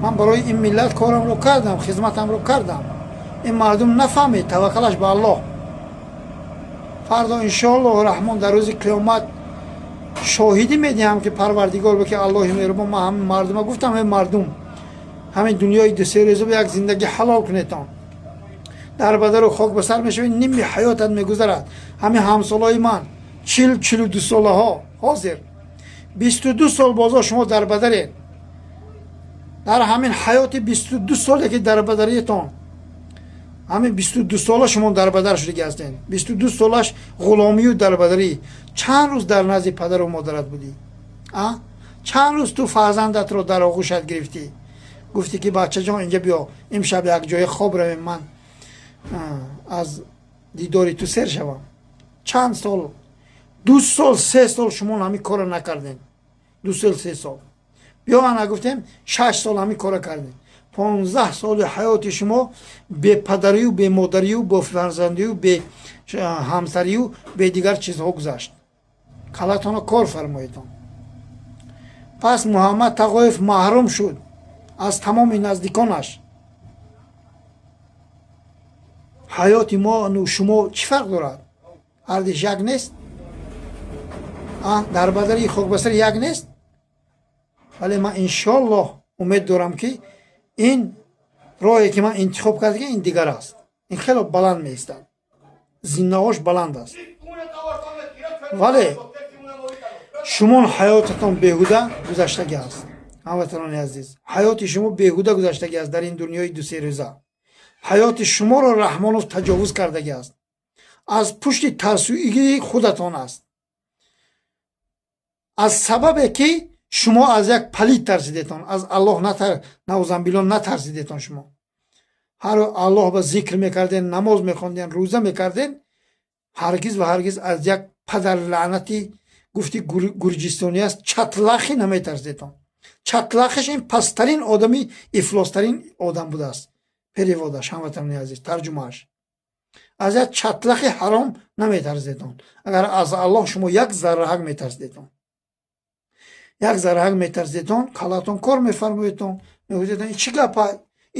من برای این ملت کارم رو کردم، خدمتم رو کردم. این مردم نفهمید، توکلش به الله. فردا انشاءالله رحمان در روز قیامت شاهدی میدیم که پروردگار بگه الله مهربان ما همین مردم گفتم همین مردم همین دنیای دو سه روزه یک زندگی حلال کنیتان. در بدر و خاک بسر میشوی، نیم حیاتت میگذرد. همین همسالای من 42 ساله ها حاضر 22 سال بازا شما در بدرید. در همین حیات 22 ساله که در بدریتان، همین 22 ساله شما در بدر شده هستین. 22 سالش غلامی و در بدری. چند روز در نزد پدر و مادرت بودی؟ چند روز تو فرزندت رو در آغوشت گرفتی، گفتی که بچه جان اینجا بیا امشب یک جای خواب رویم، من از دیداری تو سر شوم. چند سال؟ 2 سال 3 سال شما همین کار نکردین. 2 سال 3 سال. بیا من گفتیم 6 سال همین کار کردین. 15 سال حیات شما به پدری و به مادری و به فرزندی و به همسری و به دیگر چیزها گذشت. калатона кор фармоедон. пас Муҳаммад Тағоев маҳрум шуд аз тамоми наздиконаш. ҳаёти мо шумо чӣ фарқ дорад? ҳардиш як нест? дар бадари хокбасар як нест? вале ман иншоаллоҳ умед дорам ки ин роҳе ки ман интихоб кардам ин дигар аст. ин хело баланд меистад, зиннаҳош баланд аст. вале шумон ҳаётатон беҳуда гузаштагӣ аст. ҳамватанони азиз, ҳаёти шумо беҳуда гузаштагӣ аст. дар ин дунёи дусерӯза ҳаёти шуморо раҳмонов таҷовуз кардагӣ аст. аз пушти тарсуигии худатон аст. аз сабабе ки шумо аз як палид тарсидетон, аз аллоҳ наузанбилон натарсидетон. шумо ҳар аллоҳ ба зикр мекарден, намоз мехонден, рӯза мекарден, ҳаргиз ва ҳаргиз аз як падар лаънати гуфти гурҷистони аст чатлахӣ наметарсидетон. чатлахиш ин пасттарин одами ифлостарин одам будааст. переводаш, ҳамватанони азиз, тарҷумааш. аз як чатлахи ҳаром наметарсидетон. агар аз аллоҳ шумо як зарраҳак метарсидетон, як зарраҳак метарсидетон, калатон кор мефармоедтон, мегӯедетон ин чӣ гапа,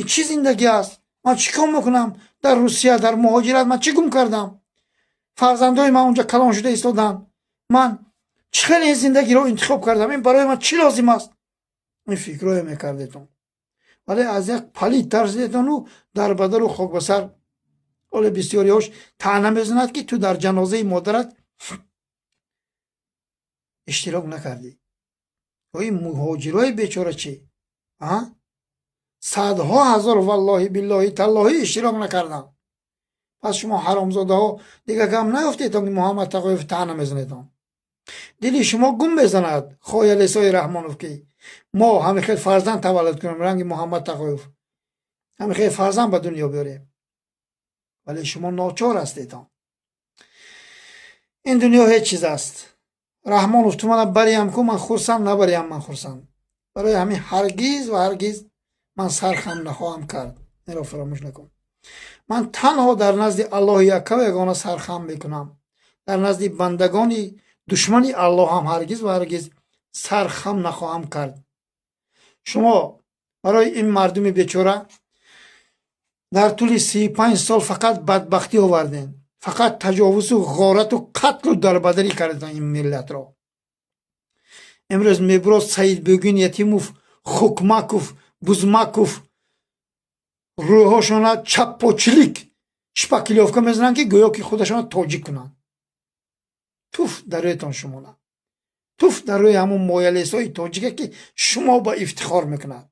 ин чӣ зиндагӣ аст, ман чӣ кор мекунам дар Русия, дар муҳоҷират ман чӣ гум кардам, фарзандои ман онҷа калон шуда истоданд, ман чӣ хеле ин зиндагиро интихоб кардам, ин барои ман чӣ лозим аст. ин фикрое мекардетон. вале аз як палид тарсидетону дар бадару хокбасар оле бисёриҳош таъна мезанад ки ту дар ҷанозаи модарат иштирок накардӣ. ин муҳоҷирои бечора чӣ? садҳо ҳазор валлоҳи биллоҳи таллоҳӣ иштирок накардам. пас шумо ҳаромзодаҳо дига гам наёфтетон ки Муҳаммад Тағоев таъна мезанедон. дили шумо гум мезанад хоялесои раҳмонов ки мо ҳамихел фарзанд таваллуд кунем ранги Муҳаммад Тағоев, ҳамихел фарзанд ба дунё биёрем. вале шумо ночор ҳастедон. ин дунё ҳеҷ чиз аст. раҳмонов ту мана бариям ку ман хурсанд, набариям ман хурсанд. барои ҳамин ҳаргиз ва ҳаргиз ман сархам нахоҳам кард. инро фаромӯш накун. ман танҳо дар назди Аллоҳи якка ва ягона сархам мекунам. дар назди бандагони душмани Аллоҳам ҳаргиз ва ҳаргиз сархам нахоҳам кард. шумо барои ин мардуми бечора дар тӯли 35 сол фақат бадбахтӣ оварден, фақат таҷовузу ғорату қатлу дарбадарӣ карден ин миллатро. имрӯз мебурад Саидбӯгин Ятимов, Хукмаков, Бузмаков рӯҳошона чаппочилик шпакилёвка мезананд ки гӯё ки худашона тоҷик кунанд. туф дар рӯятон шумона, туф дар рӯи ҳамон моялесои тоҷике ки шумо ба ифтихор мекунад.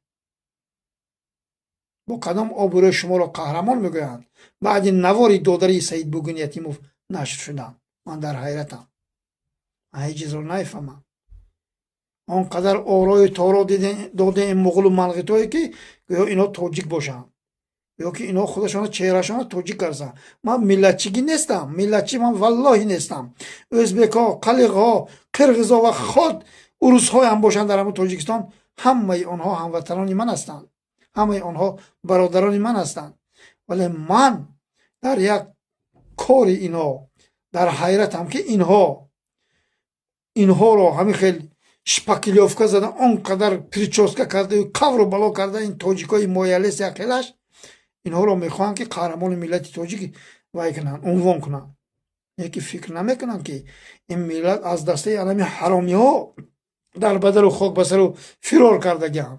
бо кадом обрӯи шуморо қаҳрамон мегӯянд баъди навори додари Саидбӯгин Ятимов нашр шуданд. ман дар ҳайратам. ман ҳеҷ чизро нафаҳмам. он қадар орою торо доде ин муғулу малғитое ки гӯё ино тоҷик бошанд, гӯё ки ино худашона чеҳрашона тоҷик карданд. ман миллатчигӣ нестам, миллатчӣ ман валлоҳи нестам. ӯзбекҳо, қалиғҳо, қирғизҳо ва ход урусҳоям бошанд дар ҳамон тоҷикистон, ҳамаи онҳо ҳамватанони ман ҳастанд, ҳамаи онҳо бародарони ман ҳастанд. вале ман дар як кори ино дар ҳайратам ки инҳоро ҳамин хел шпакилёвка зада, он қадар причёска кардаю кавру бало карда ин тоҷикои моялес яқелаш инҳоро мехоҳанд ки қаҳрамони миллати тоҷик вай кунанд, унвон кунанд. яке фикр намекунанд ки ин миллат аз дастаи анами ҳаромиҳо дар бадару хокбасару фирор кардагианд.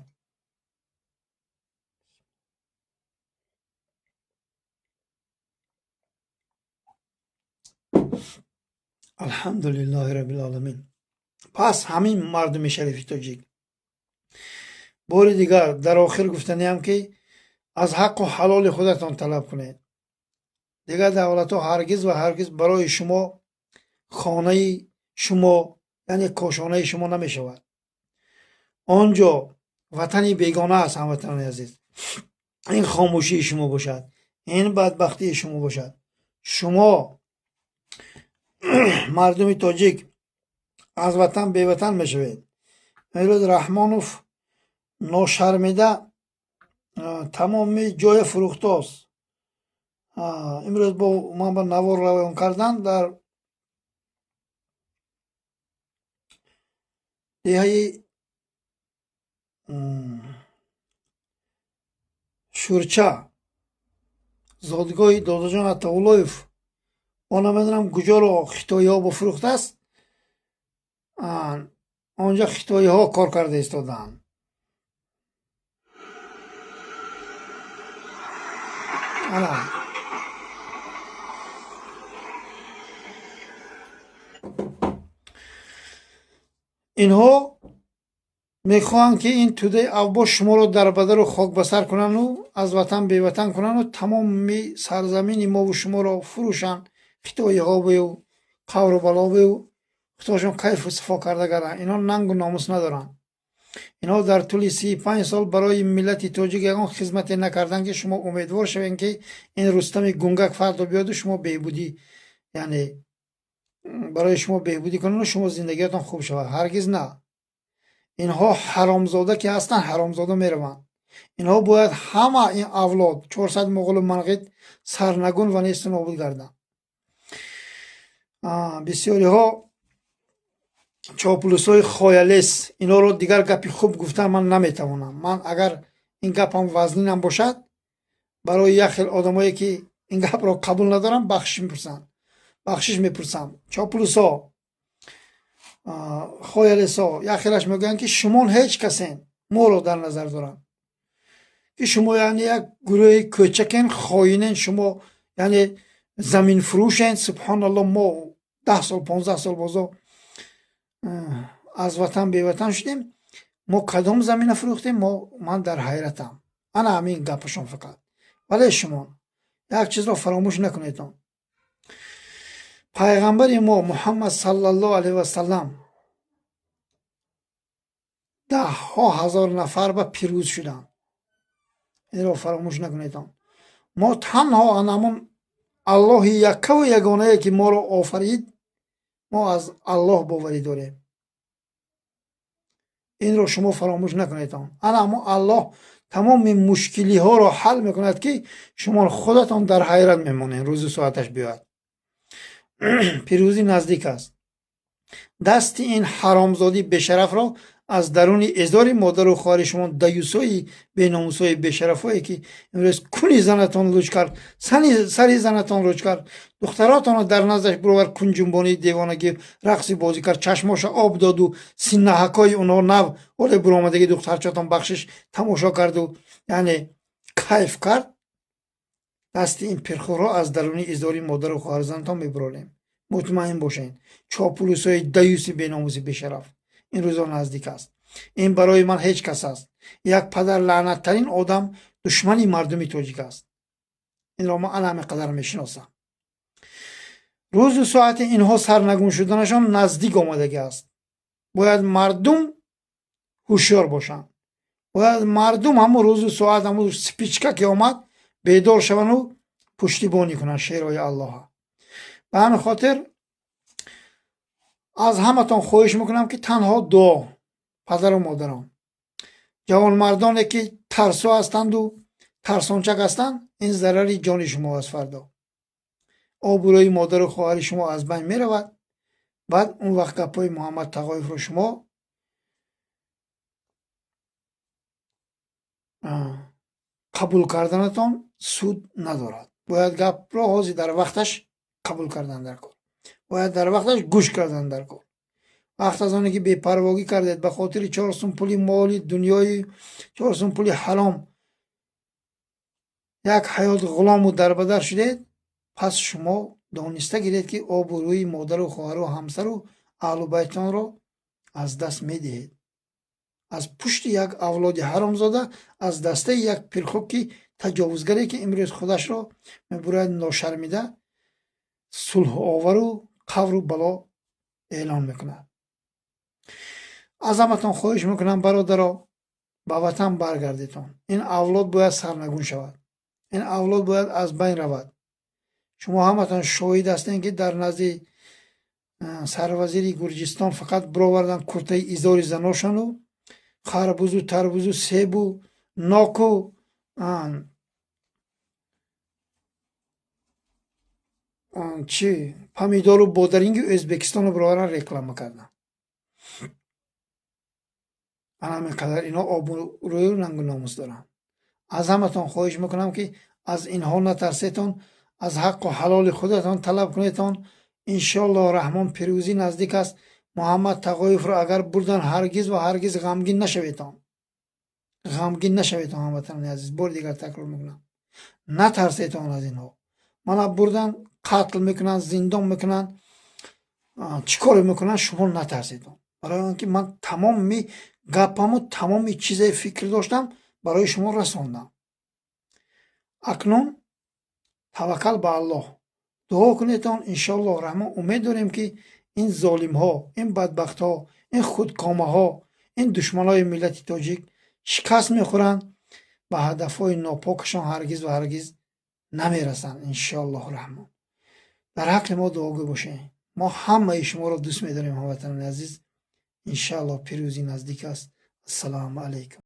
алҳамдулиллоҳи раббил оламин. пас ҳамин мардуми шарифи тоҷик, бори дигар дар охир гуфтаниам ки аз ҳаққу ҳалоли худатон талаб кунед. дигар давлатҳо ҳаргиз ва ҳаргиз барои шумо хонаи шумо, яъне кошонаи шумо намешавад. он ҷо ватани бегона аст. ҳамватанони азиз, ин хомӯшии шумо бошад, ин бадбахтии шумо бошад. шумо мардуми тоҷик аз ватан беватан мешавед. мероз Раҳмонов ношармида тамоми ҷоя фурӯхтост. имрӯз бо ман ба навор равон кардан дар деҳаи шурча зодгоҳи додоҷон Атауллоев мо намедонам куҷоро хитоиҳо бофурӯхтааст. онҷа хитоиҳо кор карда истодаанд. инҳо мехоҳанд ки ин тӯдаи авбош шуморо дарбадару хокбасар кунанду аз ватан беватан кунанду тамоми сарзамини мову шуморо фурӯшанд. хитоиҳову қавру балову худошон кайфу сифо карда гарданд. инҳо нангу номус надоранд. инҳо дар тӯли 35 сол барои миллати тоҷик ягон хизмате накарданд ки шумо умедвор шавед ки ин Рустами Гунгак фардо биёду шумо беҳбудӣ, яъне барои шумо беҳбудӣ кунанду шумо зиндагиятон хуб шавад. ҳаргиз на. инҳо ҳаромзода ки ҳастанд, ҳаромзода мераванд. инҳо бояд ҳама ин авлод 400 муғулу манғит сарнагун ва несту нобуд гарданд. бисёриҳо чопулусҳои хоялес инҳоро дигар гапи хуб гуфтан ман наметавонам. ман агар ин гапам вазнинам бошад, барои як хел одамое ки ин гапро қабул надорам бахшиш мепурсам. чопулусҳо, хоялесҳо як хелаш мегӯянд ки шумон ҳеҷ касен, моро дар назар доранд ки шумо яъне як гурӯҳи кӯчакен, хоинен, шумо яъне заминфурӯшен. субҳаналлоҳ, мо 10 сол 15 сол бозо аз ватан беватан шудем, мо кадом замина фурӯхтем? Ман дар ҳайратам. ана ҳамин гапашон фақат. вале шумо як чизро фаромӯш накунедон. пайғамбари мо Муҳаммад саллаллоҳу алайҳи васаллам даҳҳо ҳазор нафар ба пирӯз шуданд. инро фаромӯш накунедон. мо танҳо анамун аллоҳи яккаву ягонае ки моро офарид, мо аз аллоҳ боварӣ дорем. инро шумо фаромӯш накунедон. ана ҳамон аллоҳ тамоми мушкилиҳоро ҳал мекунад ки шумо худатон дар ҳайрат мемонед рӯзу соаташ биёяд. пирӯзӣ наздик аст. дасти ин ҳаромзоди бешарафро аз даруни эзори модару хоҳари шумо даюсои беномусои бешарафое ки имрӯз куни занатон лӯч кард, сари занатон лӯч кард, духтаротонро дар наздаш бировар кунҷумбонии девонагӣ рақси бозӣ кард, чашмоша об доду синнаҳакҳои онҳо нав оле биромадагӣ духтарчатон бахшиш тамошо карду яъне кайф кард. дасти ин пирхӯрҳо аз даруни эзори модару хоҳарзанатон мебуронем. мутмаин бошед. чопулусҳои даюси беномуси бешараф, ин рӯзо наздик аст. ин барои ман ҳеҷ кас аст. як падар лаънаттарин одам душмани мардуми тоҷик аст. инро ман ана ҳамин қадар мешиносам. рӯзу соати инҳо сарнагун шуданашон наздик омадагӣ аст. бояд мардум ҳушёр бошанд. бояд мардум ҳамун рӯзу соат ҳамун спичка ки омад бедор шаванду пуштибонӣ кунанд шеърҳои аллоҳа. ба ҳамин хотир аз ҳаматон хоҳиш мекунам ки танҳо дуо, падару модарон, ҷавонмардоне ки тарсо ҳастанду тарсончак ҳастанд, ин зарари ҷони шумо аст. фардо обрӯи модару хоҳари шумо аз байн меравад. баъд он вақт гапҳои Муҳаммад Тағоевро шумо қабул карданатон суд надорад. бояд гапро ҳозир дар вақташ қабул кардан дар кор. бояд дар вақташ гӯш кардан дар кор. вақт аз оне ки бепарвогӣ кардед ба хотири 4 сум пули моли дунёи 4 сум пули ҳаром як ҳаёт ғулому дарбадар шудед, пас шумо дониста гиред ки обрӯи модару хоҳару ҳамсару аҳлу байтонро аз даст медиҳед. аз пушти як авлоди ҳаромзода, аз дастаи як пирхоки таҷовузгаре ки имрӯз худашро мебурад ношармида, сулҳовару қавру бало эълон мекунад. аз ҳаматон хоҳиш мекунам бародаро, ба ватан баргардитон. ин авлод бояд сарнагун шавад. ин авлод бояд аз байн равад. шумо ҳаматон шоҳид ҳастед ки дар назди сарвазири Гурҷистон фақат бировардан куртаи изори заношану харбузу тарбузу себу ноку чи помидору бодаринги Ӯзбекистону бироваран реклама карданд. من همینقدر اینا آبروی و رنگ و ناموس دارن. از همتون خواهش میکنم که از اینها نترسیتون، از حق و حلال خودتان طلب کنیتون. انشالله رحمان پیروزی نزدیک است. محمد تقایف رو اگر بردن هرگز و هرگز غمگین نشویتون، غمگین نشویتون هموطنان عزیز. بار دیگر تکرار میکنم نترسیتون از اینها. من بردن قتل میکنن، زندان میکنن، چیکار میکنن، شما نترسیتون. برای اینکه من تمام گپمو تمام چیزای فکر داشتم برای شما رسوندم. اکنون توکل به الله دعا کنیتون. انشالله رحمان امید داریم که این ظالم ها، این بدبخت ها، این خودکامه ها، این دشمن های ملت تاجیک شکست میخورن، به هدف های ناپاکشان هرگز و هرگز نمیرسن. انشالله رحمان در حق ما دعاگو باشه. ما همه شما را دوست میداریم هموطنان عزیز. انشالله پیروزی نزدیک است. السلام علیکم.